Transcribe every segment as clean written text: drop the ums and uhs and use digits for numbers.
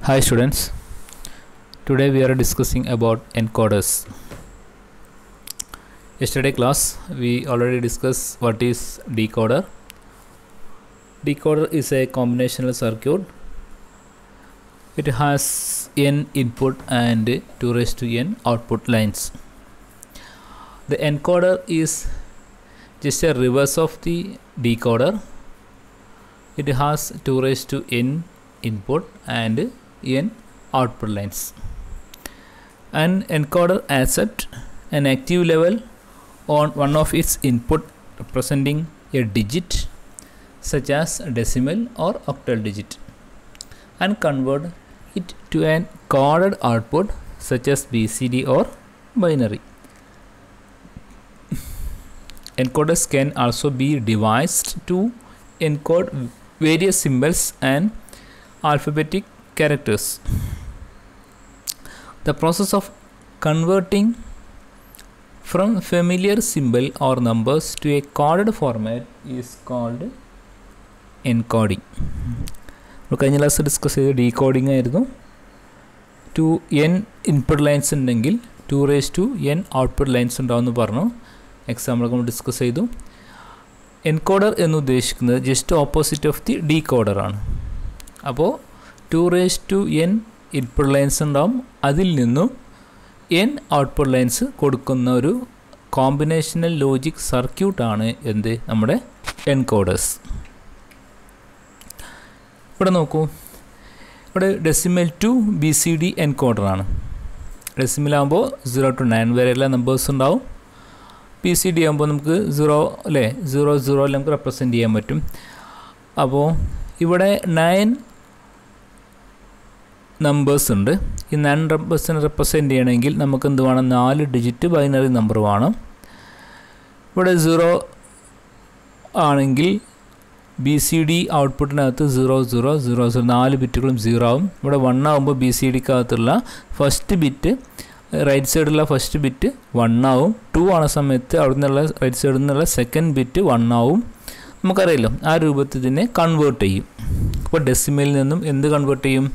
Hi students, today we are discussing about encoders. Yesterday class we already discussed what is decoder. Decoder is a combinational circuit. It has n input and 2 raised to n output lines. The encoder is just a reverse of the decoder. It has 2 raised to n input and n output lines. An encoder accepts an active level on one of its input representing a digit such as decimal or octal digit and convert it to an coded output such as BCD or binary. Encoders can also be devised to encode various symbols and alphabetic characters. The process of converting from familiar symbol or numbers to a coded format is called encoding. കഴിഞ്ഞ class discuss ചെയ്ത് decoding ആയിരുന്നു. 2n input lines ഉണ്ടെങ്കിൽ 2 raised to n output lines ഉണ്ടാവുമെന്ന് പറഞ്ഞു. Example നമ്മൾ discuss ചെയ്തു. Encoder എന്ന് ഉദ്ദേശിക്കുന്നത് just opposite of the decoder ആണ്. അപ്പോൾ 2 raised to n input lines ഉണ്ടാവും, അതിൽ നിന്നും n ഔട്ട്പുട്ട് ലൈൻസ് കൊടുക്കുന്ന ഒരു കോമ്പിനേഷണൽ ലോജിക് സർക്യൂട്ടാണ് എന്ത് നമ്മുടെ എൻകോഡേഴ്സ്. ഇവിടെ നോക്കൂ, ഇവിടെ ഡെസിമൽ ടു BCD എൻകോഡറാണ്. ഡെസിമൽ ആകുമ്പോൾ 0 to 9 വരെയുള്ള നമ്പേഴ്സ് ഉണ്ടാവും. BCD ആകുമ്പോൾ നമുക്ക് 0 അല്ലേ 0 നമുക്ക് റെപ്രസെൻറ്റ് ചെയ്യാൻ പറ്റും. അപ്പോൾ ഇവിടെ 9 നമ്പേഴ്സ് ഉണ്ട്. ഈ 9 നമ്പേഴ്സിനെ റെപ്രസെൻറ്റ് ചെയ്യണമെങ്കിൽ നമുക്ക് എന്ത് വേണം, 4 ഡിജിറ്റ് ബൈനറി നമ്പർ വേണം. ഇവിടെ 0 ആണെങ്കിൽ BCD ഔട്ട്പുട്ടിനകത്ത് 0 0 0 0 4 ബിറ്റുകളും 0 ആവും. ഇവിടെ 1 ആകുമ്പോൾ BCDക്കകത്തുള്ള ഫസ്റ്റ് ബിറ്റ് റൈറ്റ് സൈഡിലുള്ള ഫസ്റ്റ് ബിറ്റ് 1 ആവും. 2 ആണ സമയത്ത് അവിടെ നിന്നുള്ള റൈറ്റ് സൈഡിൽ നിന്നുള്ള സെക്കൻഡ് ബിറ്റ് 1 ആവും. നമുക്കറിയാലോ ആ രൂപത്തിൽ ഇതിനെ കൺവേർട്ട് ചെയ്യും. അപ്പോൾ ഡെസിമലിൽ നിന്നും എന്ത് കൺവേർട്ട് ചെയ്യും,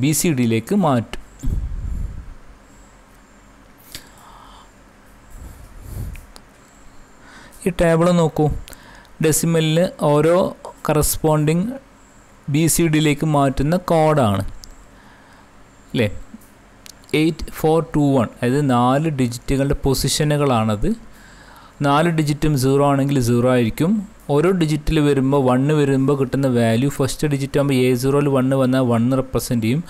BCDയിലേക്ക് മാറ്റും. ഈ ടേബിൾ നോക്കൂ, ഡെസിമലിന് ഓരോ കറസ്പോണ്ടിങ് BCDയിലേക്ക് മാറ്റുന്ന കോഡാണ് അല്ലേ. 8421 അതായത് 4 ഡിജിറ്റുകളുടെ പൊസിഷനുകളാണത്. 4 ഡിജിറ്റും 0 ആണെങ്കിൽ 0 ആയിരിക്കും. ഓരോ ഡിജിറ്റിൽ വരുമ്പോൾ 1 വരുമ്പോൾ കിട്ടുന്ന വാല്യൂ ഫസ്റ്റ് ഡിജിറ്റ് ആകുമ്പോൾ A0ൽ 1 വന്നാൽ 1 റെപ്രസെൻറ്റ് ചെയ്യും.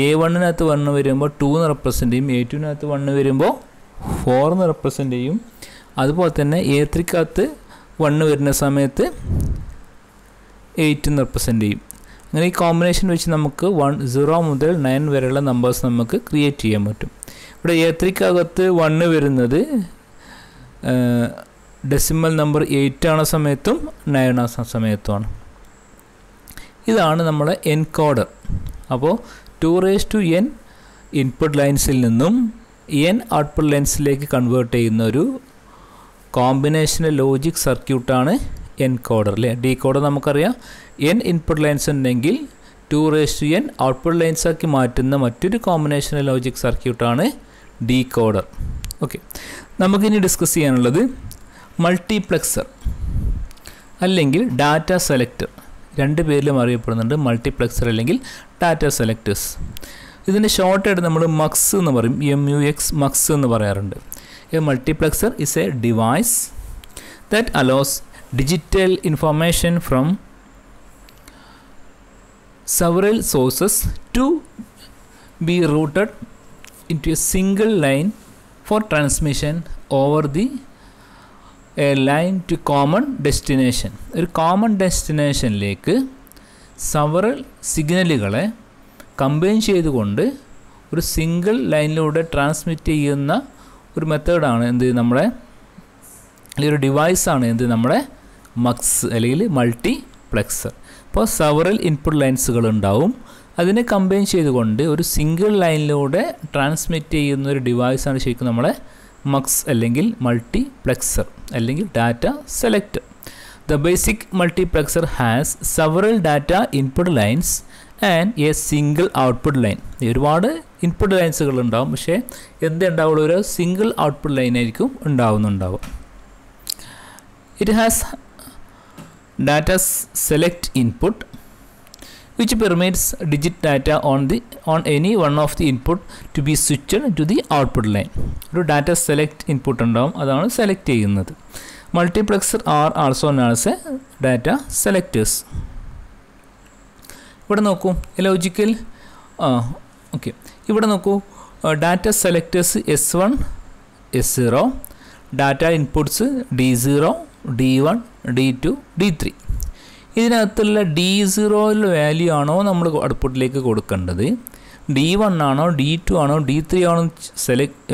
A1നകത്ത് 1 വരുമ്പോൾ 2 റെപ്രസെൻറ്റ് ചെയ്യും. A2നകത്ത് 1 വരുമ്പോൾ 4 റെപ്രസെൻറ്റ് ചെയ്യും. അതുപോലെ തന്നെ A3കകത്ത് 1 വരുന്ന സമയത്ത് 8 റെപ്രസെൻറ്റ് ചെയ്യും. അങ്ങനെ ഈ കോമ്പിനേഷൻ വെച്ച് നമുക്ക് 0 മുതൽ 9 വരെയുള്ള നമ്പേഴ്സ് നമുക്ക് ക്രിയേറ്റ് ചെയ്യാൻ പറ്റും. ഇവിടെ A3കകത്ത് 1 വരുന്നത് ഡെസിമൽ നമ്പർ 8 ആണ സമയത്തും 9 ആണ സമയത്തുമാണ്. ഇതാണ് നമ്മുടെ എൻകോഡർ. അപ്പോൾ 2 raised to n ഇൻപുട്ട് ലൈൻസിൽ നിന്നും n ഔട്ട്പുട്ട് ലൈൻസിലേക്ക് കൺവേർട്ട് ചെയ്യുന്ന ഒരു കോമ്പിനേഷണൽ ലോജിക് സർക്യൂട്ടാണ് എൻകോഡർ അല്ലേ. ഡീകോഡർ നമുക്കറിയാം, n ഇൻപുട്ട് ലൈൻസ് ഉണ്ടെങ്കിൽ 2 raised to n ഔട്ട്പുട്ട് ലൈൻസാക്കി മാറ്റുന്ന മറ്റൊരു കോമ്പിനേഷണൽ ലോജിക് സർക്യൂട്ടാണ് ഡീകോഡർ. ഓക്കെ, നമുക്കിനി ഡിസ്കസ് ചെയ്യാനുള്ളത് മൾട്ടിപ്ലെക്സർ അല്ലെങ്കിൽ ഡാറ്റ സെലക്ടർ. രണ്ട് പേരിലും അറിയപ്പെടുന്നുണ്ട്, മൾട്ടിപ്ലെക്സർ അല്ലെങ്കിൽ ഡാറ്റ സെലക്ടേഴ്സ്. ഇതിൻ്റെ ഷോർട്ടായിട്ട് നമ്മൾ മക്സ് എന്ന് പറയും, MUX മക്സ് എന്ന് പറയാറുണ്ട്. A multiplexer is A device that allows digital information from several sources to be routed into a single line for transmission over the a line to common destination. ഒരു common ഡെസ്റ്റിനേഷനിലേക്ക് several സിഗ്നലുകളെ combine ചെയ്തുകൊണ്ട് ഒരു single ലൈനിലൂടെ transmit ചെയ്യുന്ന ഒരു മെത്തേഡാണ് എന്ത് നമ്മുടെ അല്ലെങ്കിൽ ഒരു ഡിവൈസാണ് എന്ത് നമ്മുടെ മക്സ് അല്ലെങ്കിൽ മൾട്ടിപ്ലെക്സർ. അപ്പോൾ സെവറൽ ഇൻപുട്ട് ലൈൻസുകൾ ഉണ്ടാവും, അതിനെ കമ്പൈൻ ചെയ്തുകൊണ്ട് ഒരു സിംഗിൾ ലൈനിലൂടെ ട്രാൻസ്മിറ്റ് ചെയ്യുന്ന ഒരു ഡിവൈസാണ് ശരിക്കും നമ്മളെ മക്സ് അല്ലെങ്കിൽ മൾട്ടിപ്ലെക്സർ അല്ലെങ്കിൽ data selector. The basic multiplexer has several data input lines and a single output line. ഒരുപാട് ഇൻപുട്ട് ലൈൻസുകൾ ഉണ്ടാവും, പക്ഷേ എന്തുണ്ടാവുള്ളൂ, ഒരു സിംഗിൾ ഔട്ട്പുട്ട് ലൈൻ ആയിരിക്കും ഉണ്ടാവുന്നുണ്ടാവുക. It has data select input which permits digit data on any one of the input to be switched to the output line. ഒരു data select input ഉണ്ടാവും, അതാണ് സെലക്ട് ചെയ്യുന്നത്. Multiplexer are also known as A data selectors. ഇവിടെ നോക്കൂ logical okay, ഇവിടെ നോക്കൂ data selectors S1 S0, data inputs D0 D1 D2 D3. ഇതിനകത്തുള്ള D0 value ആണോ നമ്മൾ ഔട്ട്പുട്ടിലേക്ക് കൊടുക്കേണ്ടത്, D1 ആണോ D2 ആണോ D3 ആണോ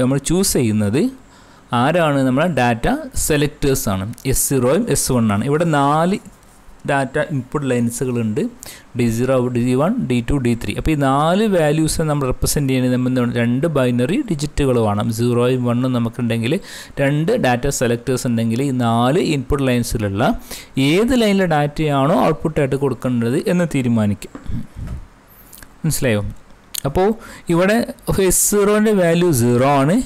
നമ്മൾ ചൂസ് ചെയ്യുന്നത് ആരാണ്, നമ്മളെ ഡാറ്റ സെലക്ടേഴ്സാണ്. S0 S1 ആണ്. ഇവിടെ 4 data input ലൈൻസുകളുണ്ട്, D0 D1 D2 D3. അപ്പോൾ ഈ 4 വാല്യൂസ് നമ്മൾ റെപ്രസെൻറ്റ് ചെയ്യുന്നത് നമ്മൾ 2 ബൈനറി ഡിജിറ്റുകൾ വേണം. 0യും 1ഉം നമുക്കുണ്ടെങ്കിൽ 2 ഡാറ്റ സെലക്ടേഴ്സ് ഉണ്ടെങ്കിൽ ഈ 4 ഇൻപുട്ട് ലൈൻസിലുള്ള ഏത് ലൈനിലെ ഡാറ്റയാണോ ഔട്ട്പുട്ടായിട്ട് കൊടുക്കേണ്ടത് എന്ന് തീരുമാനിക്കും. മനസ്സിലായോ? അപ്പോൾ ഇവിടെ S0ൻ്റെ വാല്യൂ 0 ആണ്,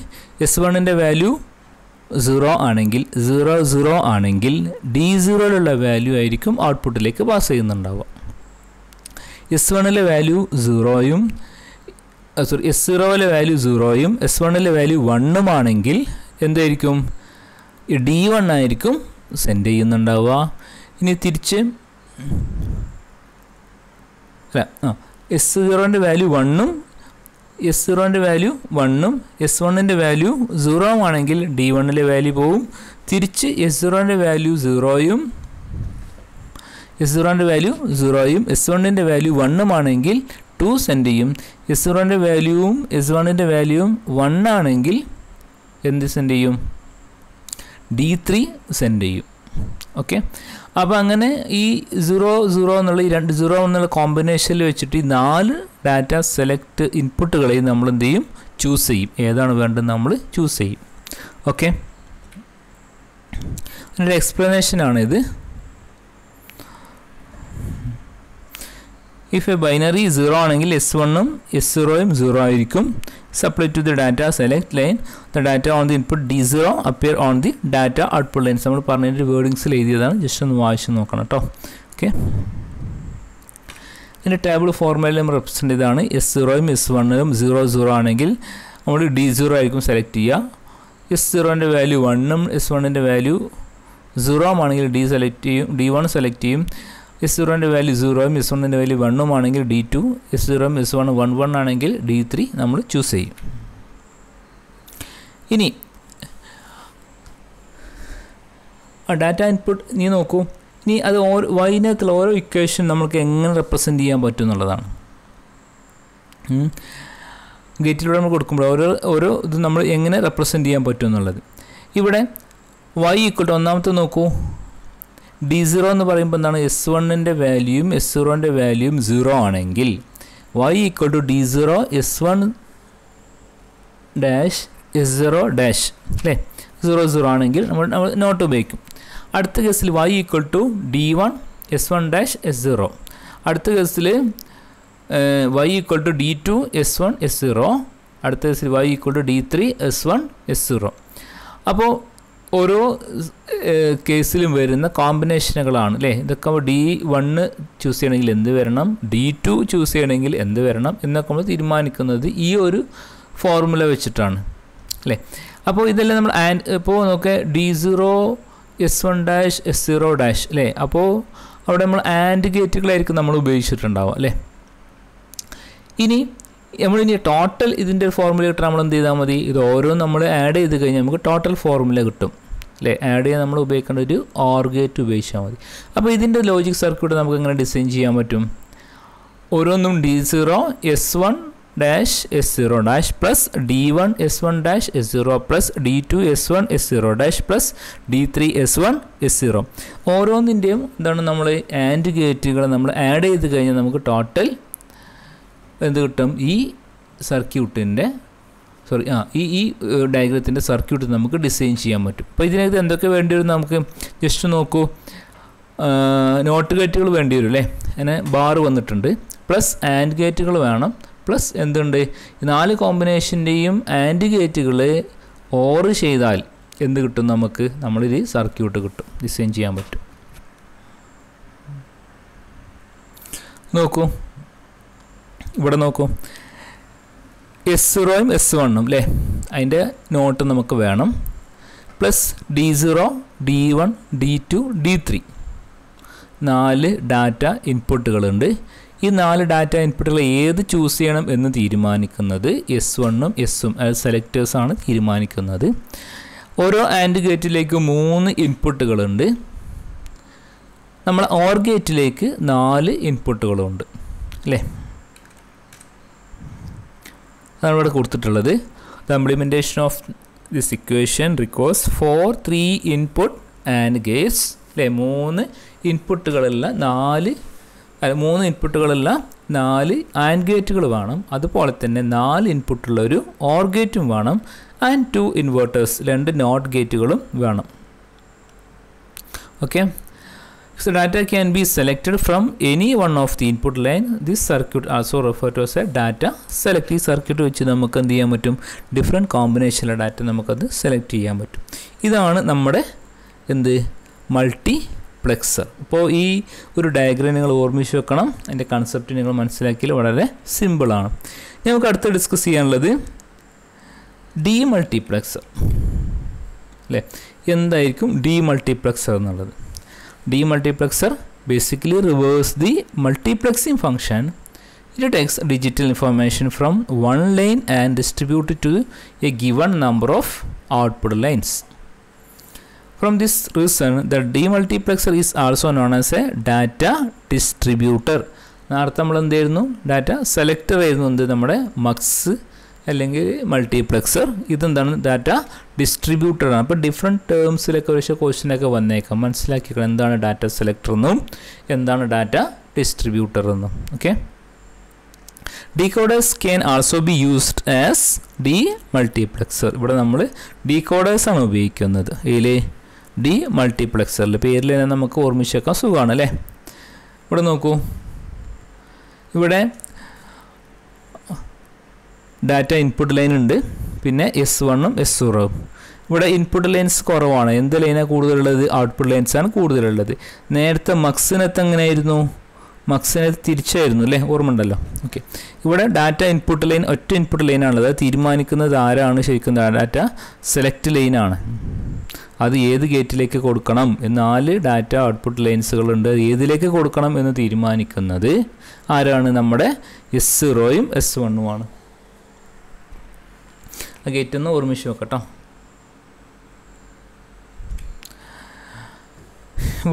S1ൻ്റെ വാല്യൂ 0 ആണെങ്കിൽ 0 0 ആണെങ്കിൽ D0യിലുള്ള വാല്യൂ ആയിരിക്കും ഔട്ട്പുട്ടിലേക്ക് പാസ് ചെയ്യുന്നുണ്ടാവുക. S1ലെ വാല്യൂ 0യും S0ലെ വാല്യൂ 0യും S1ലെ വാല്യൂ 1ഉം ആണെങ്കിൽ എന്തായിരിക്കും, D1 ആയിരിക്കും സെൻഡ് ചെയ്യുന്നുണ്ടാവുക. ഇനി തിരിച്ച് S0ൻ്റെ വാല്യൂ 1ഉം S0ൻ്റെ വാല്യൂ 1ഉം S1ൻ്റെ വാല്യൂ 0 ആണെങ്കിൽ D1ലെ വാല്യൂ പോവും. തിരിച്ച് S0ൻ്റെ വാല്യൂ 0യും S0ൻ്റെ വാല്യൂ 0യും S1ൻ്റെ വാല്യൂ 1ഉം ആണെങ്കിൽ 2 സെൻഡ് ചെയ്യും. S0ൻ്റെ വാല്യൂവും S1ൻ്റെ വാല്യൂവും 1 ആണെങ്കിൽ എന്ത് സെൻഡ് ചെയ്യും, D3 സെൻഡ് ചെയ്യും. ഓക്കെ, അപ്പോൾ അങ്ങനെ ഈ 0 0 എന്നുള്ള ഈ 2 0 എന്നുള്ള കോമ്പിനേഷനിൽ വെച്ചിട്ട് ഈ 4 ഡാറ്റ സെലക്ട് ഇൻപുട്ടുകളെയും നമ്മൾ എന്ത് ചെയ്യും, ചൂസ് ചെയ്യും. ഏതാണ് വേണ്ടത് നമ്മൾ ചൂസ് ചെയ്യും. ഓക്കെ, അതിൻ്റെ എക്സ്പ്ലനേഷനാണിത്. ഇഫ് എ ബൈനറി 0 ആണെങ്കിൽ S1ഉം S0യും 0 ആയിരിക്കും. Supply to the data select line, the data on the input D0 appear on the data output lines. നമ്മൾ പറഞ്ഞതിൻ്റെ വേർഡിങ്സിൽ എഴുതിയതാണ്, ജസ്റ്റ് ഒന്ന് വായിച്ച് നോക്കണം കേട്ടോ. ഓക്കെ, ഇതിൻ്റെ ടേബിൾ ഫോർമാറ്റിൽ നമ്മൾ റെപ്രസെൻ്റ് ചെയ്താണ്. S0യും S1യും 0 0 ആണെങ്കിൽ നമ്മൾ D0 ആയിരിക്കും സെലക്ട് ചെയ്യുക. S0ൻ്റെ വാല്യൂ 1ഉം S1ൻ്റെ വാല്യൂ 0 ആണെങ്കിൽ D1 സെലക്ട് ചെയ്യും. S0ൻ്റെ വാല്യൂ 0യും S1ൻ്റെ വാല്യൂ 1ഉം ആണെങ്കിൽ D2, S0യും S1 1 ആണെങ്കിൽ D3 നമ്മൾ ചൂസ് ചെയ്യും. ഇനി ഡാറ്റ ഇൻപുട്ട് നീ നോക്കൂ, ഇനി അത് വൈനകത്തുള്ള ഓരോ ഇക്വേഷൻ നമുക്ക് എങ്ങനെ റെപ്രസെൻ്റ് ചെയ്യാൻ പറ്റും എന്നുള്ളതാണ്. ഗേറ്റിലൂടെ നമ്മൾ കൊടുക്കുമ്പോൾ ഓരോ ഇത് നമ്മൾ എങ്ങനെ റെപ്രസെൻ്റ് ചെയ്യാൻ പറ്റും എന്നുള്ളത്. ഇവിടെ y = ഒന്നാമത്തെ നോക്കൂ, D0 എന്ന് പറയുമ്പോൾ എന്താണ്, S1ൻ്റെ വാല്യൂയും S0ൻ്റെ വാല്യൂയും 0 ആണെങ്കിൽ y = D0 S1 dash S0 dash അല്ലേ, 0 0 ആണെങ്കിൽ നമ്മൾ നോട്ട് ഉപയോഗിക്കും. അടുത്ത കേസിൽ y = D1 S1 dash S0. അടുത്ത കേസിൽ y = D2 S1 S0. അടുത്ത കേസിൽ y = D3 S1 S0. അപ്പോൾ ഓരോ കേസിലും വരുന്ന കോമ്പിനേഷനുകളാണ് അല്ലേ. ഇതൊക്കെ D1 ചൂസ് ചെയ്യണമെങ്കിൽ എന്ത് വരണം, D2 ചൂസ് ചെയ്യണമെങ്കിൽ എന്ത് വരണം എന്നൊക്കെ നമ്മൾ തീരുമാനിക്കുന്നത് ഈ ഒരു ഫോർമുല വെച്ചിട്ടാണ് അല്ലേ. അപ്പോൾ ഇതെല്ലാം നമ്മൾ ഇപ്പോൾ നോക്കുക, D0 S1 dash S0 dash അല്ലേ. അപ്പോൾ അവിടെ നമ്മൾ ആൻഡ് ഗേറ്റുകളായിരിക്കും നമ്മൾ ഉപയോഗിച്ചിട്ടുണ്ടാവുക അല്ലേ. ഇനി ടോട്ടൽ ഇതിൻ്റെ ഒരു ഫോർമുല കിട്ടാൻ നമ്മൾ എന്ത് ചെയ്താൽ മതി, ഇത് ഓരോ നമ്മൾ ആഡ് ചെയ്ത് കഴിഞ്ഞാൽ നമുക്ക് ടോട്ടൽ ഫോർമുല കിട്ടും അല്ലേ. ആഡ് ചെയ്യാൻ നമ്മൾ ഉപയോഗിക്കേണ്ട ഒരു OR ഗേറ്റ് ഉപയോഗിച്ചാൽ മതി. അപ്പോൾ ഇതിൻ്റെ ലോജിക് സർക്യൂട്ട് നമുക്ക് എങ്ങനെ ഡിസൈൻ ചെയ്യാൻ പറ്റും, ഓരോന്നും D0 S1 dash S0 dash plus D1 S1 dash S0 plus D2 S1 S0 dash plus D3 S1 S0. ഓരോന്നിൻ്റെയും എന്താണ് നമ്മൾ ആൻഡ് ഗേറ്റുകൾ നമ്മൾ ആഡ് ചെയ്ത് കഴിഞ്ഞാൽ നമുക്ക് ടോട്ടൽ എന്ത് കിട്ടും, ഈ സർക്യൂട്ടിൻ്റെ ഈ ഡയഗ്രത്തിൻ്റെ സർക്യൂട്ട് നമുക്ക് ഡിസൈൻ ചെയ്യാൻ പറ്റും. അപ്പോൾ ഇതിനകത്ത് എന്തൊക്കെ വേണ്ടി വരും നമുക്ക് ജസ്റ്റ് നോക്കൂ. നോട്ട് ഗേറ്റുകൾ വേണ്ടി വരും അല്ലേ. അങ്ങനെ ബാർ വന്നിട്ടുണ്ട്, പ്ലസ് ആൻഡ് ഗേറ്റുകൾ വേണം, പ്ലസ് എന്തുണ്ട്, 4 കോമ്പിനേഷൻ്റെയും ആൻഡ് ഗേറ്റുകൾ ഓർ ചെയ്താൽ എന്ത് കിട്ടും നമുക്ക്, നമ്മളൊരു സർക്യൂട്ട് കിട്ടും, ഡിസൈൻ ചെയ്യാൻ പറ്റും. നോക്കൂ, ഇവിടെ നോക്കൂ, S0 S1 അല്ലേ, അതിൻ്റെ നോട്ട് നമുക്ക് വേണം. Plus D0 D1 D2 D3 4 data ഇൻപുട്ടുകളുണ്ട്. ഈ 4 ഡാറ്റ ഇൻപുട്ടുകൾ ഏത് ചൂസ് ചെയ്യണം എന്ന് തീരുമാനിക്കുന്നത് S1 Sഉം സെലക്ടേഴ്സാണ് തീരുമാനിക്കുന്നത്. ഓരോ ആൻഡ് ഗേറ്റിലേക്ക് 3 ഇൻപുട്ടുകളുണ്ട്. നമ്മൾ ഓർ ഗേറ്റിലേക്ക് 4 ഇൻപുട്ടുകളുണ്ട് അല്ലേ. അതാണ് ഇവിടെ കൊടുത്തിട്ടുള്ളത്. The implementation of this equation requires 3 input and Gates അല്ലേ. 3 ഇൻപുട്ടുകളല്ല 3 ഇൻപുട്ടുകളല്ല 4 ആൻഡ് ഗേറ്റുകൾ വേണം. അതുപോലെ തന്നെ 4 ഇൻപുട്ടുള്ള ഒരു ഓർ ഗേറ്റും വേണം. ആൻഡ് 2 ഇൻവേർട്ടേഴ്സ് 2 നോട്ട് ഗേറ്റുകളും വേണം. Okay, so data can be selected from any one of the input line. This circuit also referred to as a data select. ഈ സർക്യൂട്ട് വെച്ച് നമുക്ക് എന്ത് ചെയ്യാൻ പറ്റും, ഡിഫറെൻറ്റ് കോമ്പിനേഷനിലെ ഡാറ്റ നമുക്കത് സെലക്ട് ചെയ്യാൻ പറ്റും. ഇതാണ് നമ്മുടെ എന്ത് മൾട്ടിപ്ലെക്സർ. അപ്പോൾ ഈ ഒരു ഡയഗ്രം നിങ്ങൾ ഓർമ്മിച്ച് വെക്കണം. അതിൻ്റെ കൺസെപ്റ്റ് നിങ്ങൾ മനസ്സിലാക്കിയാൽ വളരെ സിമ്പിളാണ്. നമുക്ക് അടുത്ത് ഡിസ്കസ് ചെയ്യാനുള്ളത് ഡീമൾട്ടിപ്ലെക്സർ അല്ലേ. എന്തായിരിക്കും ഡീമൾട്ടിപ്ലെക്സർ എന്നുള്ളത്? Demultiplexer basically reverse the multiplexing function. It takes digital information from one lane and distribute it to a given number of output lines. From this reason, the demultiplexer is also known as a data distributor. നേരത്തെ നമ്മൾ എന്തായിരുന്നു, data selector ആയിരുന്നു എന്ത് നമ്മുടെ mugs അല്ലെങ്കിൽ multiplexer. ഇതെന്താണ്, data ഡിസ്ട്രിബ്യൂട്ടറാണ്. അപ്പോൾ different ടേംസിലൊക്കെ ഒരു ക്വസ്റ്റ്യനൊക്കെ വന്നേക്കാം. മനസ്സിലാക്കിക്കണം എന്താണ് ഡാറ്റ സെലക്ടർ എന്നും എന്താണ് ഡാറ്റ ഡിസ്ട്രിബ്യൂട്ടർ എന്നും. Okay, decoders can also be used as D multiplexer. ഇവിടെ നമ്മൾ ഡീകോഡേഴ്സാണ് ഉപയോഗിക്കുന്നത്. ഇതിൽ ഡി മൾട്ടിപ്ലെക്സറിൽ പേരിൽ തന്നെ നമുക്ക് ഓർമ്മിച്ചേക്കാൻ സുഖമാണ് അല്ലേ. ഇവിടെ നോക്കൂ, ഇവിടെ ഡാറ്റ ഇൻപുട്ട് ലൈൻ ഉണ്ട്, പിന്നെ S1 S0. ഇവിടെ ഇൻപുട്ട് ലൈൻസ് കുറവാണ്. എന്ത് ലൈനാണ് കൂടുതലുള്ളത്? ഔട്ട്പുട്ട് ലൈൻസാണ് കൂടുതലുള്ളത്. നേരത്തെ മക്സിനകത്ത് എങ്ങനെയായിരുന്നു? മക്സിനകത്ത് തിരിച്ചായിരുന്നു അല്ലേ, ഓർമ്മ ഉണ്ടല്ലോ. ഓക്കെ, ഇവിടെ ഡാറ്റ ഇൻപുട്ട് ലൈൻ ഒറ്റ ഇൻപുട്ട് ലൈനാണുള്ളത്. അത് തീരുമാനിക്കുന്നത് ആരാണ്? ശരിക്കും ഡാറ്റ സെലക്ട് ലൈനാണ്. അത് ഏത് ഗേറ്റിലേക്ക് കൊടുക്കണം, 4 ഡാറ്റ ഔട്ട്പുട്ട് ലൈൻസുകളുണ്ട്. ഏതിലേക്ക് കൊടുക്കണം എന്ന് തീരുമാനിക്കുന്നത് ആരാണ്? നമ്മുടെ S0 S1 ആണ്. ആ ഗേറ്റ് ഒന്ന് ഓർമ്മിച്ച് നോക്കട്ടോ.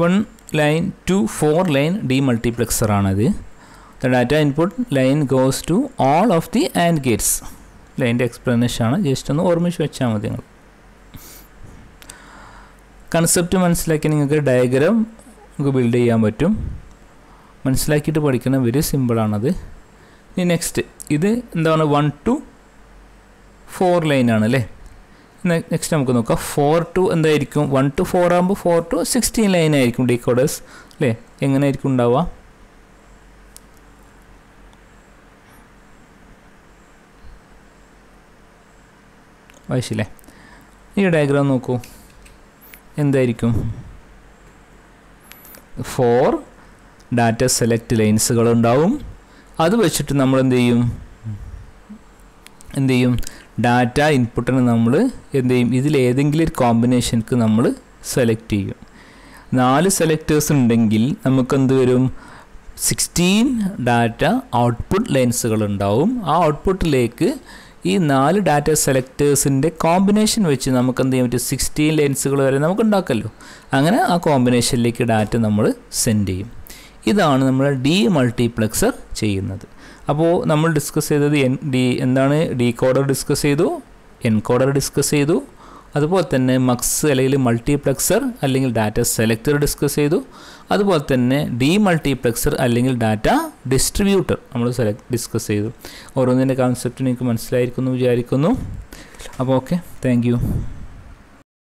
1 ലൈൻ ടു 4 ലൈൻ ഡീമൾട്ടിപ്ലെക്സർ ആണത്. The data input line goes to all of the and gates. ലൈൻ്റെ എക്സ്പ്ലനേഷൻ ആണ്, ജസ്റ്റ് ഒന്ന് ഓർമ്മിച്ച് വെച്ചാൽ മതി. നിങ്ങൾ കൺസെപ്റ്റ് മനസ്സിലാക്കി നിങ്ങൾക്ക് ഡയഗ്രാം നമുക്ക് ബിൽഡ് ചെയ്യാൻ പറ്റും. മനസ്സിലാക്കിയിട്ട് പഠിക്കണം, വെരി സിമ്പിളാണത്. ഇനി നെക്സ്റ്റ് ഇത് എന്താണ്, 1 to 4 ലൈനാണ് അല്ലേ. നെക്സ്റ്റ് നമുക്ക് നോക്കാം 4 to എന്തായിരിക്കും, 1 to 4 ആകുമ്പോൾ 4 to 16 ലൈനായിരിക്കും ഡീകോഡേഴ്സ് അല്ലേ. എങ്ങനെയായിരിക്കും ഉണ്ടാവുക? വായിച്ചില്ലേ? ഈ ഡയഗ്രാം നോക്കൂ, എന്തായിരിക്കും? 4 ഡാറ്റ സെലക്ട് ലൈൻസുകളുണ്ടാവും. അത് വെച്ചിട്ട് നമ്മൾ എന്ത് ചെയ്യും, ഡാറ്റ ഇൻപുട്ടിന് നമ്മൾ എന്ത് ചെയ്യും, ഇതിലേതെങ്കിലും ഒരു കോമ്പിനേഷൻക്ക് നമ്മൾ സെലക്ട് ചെയ്യും. 4 സെലക്ടേഴ്സ് ഉണ്ടെങ്കിൽ നമുക്കെന്ത് വരും, 16 ഡാറ്റ ഔട്ട്പുട്ട് ലൈൻസുകൾ ഉണ്ടാവും. ആ ഔട്ട്പുട്ടിലേക്ക് ഈ 4 ഡാറ്റ സെലക്ടേഴ്സിൻ്റെ കോമ്പിനേഷൻ വെച്ച് നമുക്ക് എന്ത് ചെയ്യാൻ പറ്റും, 16 ലൈൻസുകൾ വരെ നമുക്ക് ഉണ്ടാക്കല്ലോ. അങ്ങനെ ആ കോമ്പിനേഷനിലേക്ക് ഡാറ്റ നമ്മൾ സെൻഡ് ചെയ്യും. ഇതാണ് നമ്മൾ ഡീമൾട്ടിപ്ലെക്സർ ചെയ്യുന്നത്. അപ്പോൾ നമ്മൾ ഡിസ്കസ് ചെയ്തത് എന്താണ്, ഡീകോഡർ ഡിസ്കസ് ചെയ്തു, എൻകോഡർ ഡിസ്കസ് ചെയ്തു, അതുപോലെ തന്നെ മക്സ് അല്ലെങ്കിൽ മൾട്ടിപ്ലെക്സർ അല്ലെങ്കിൽ ഡാറ്റ സെലക്ടർ ഡിസ്കസ് ചെയ്തു, അതുപോലെ തന്നെ ഡീമൾട്ടിപ്ലെക്സർ അല്ലെങ്കിൽ ഡാറ്റ ഡിസ്ട്രിബ്യൂട്ടർ നമ്മൾ ഡിസ്കസ് ചെയ്തു. ഓരോന്നിൻ്റെ കോൺസെപ്റ്റ് നിങ്ങൾക്ക് മനസ്സിലായിരിക്കുന്നു വിചാരിക്കുന്നു. അപ്പോൾ ഓക്കെ, താങ്ക് യു.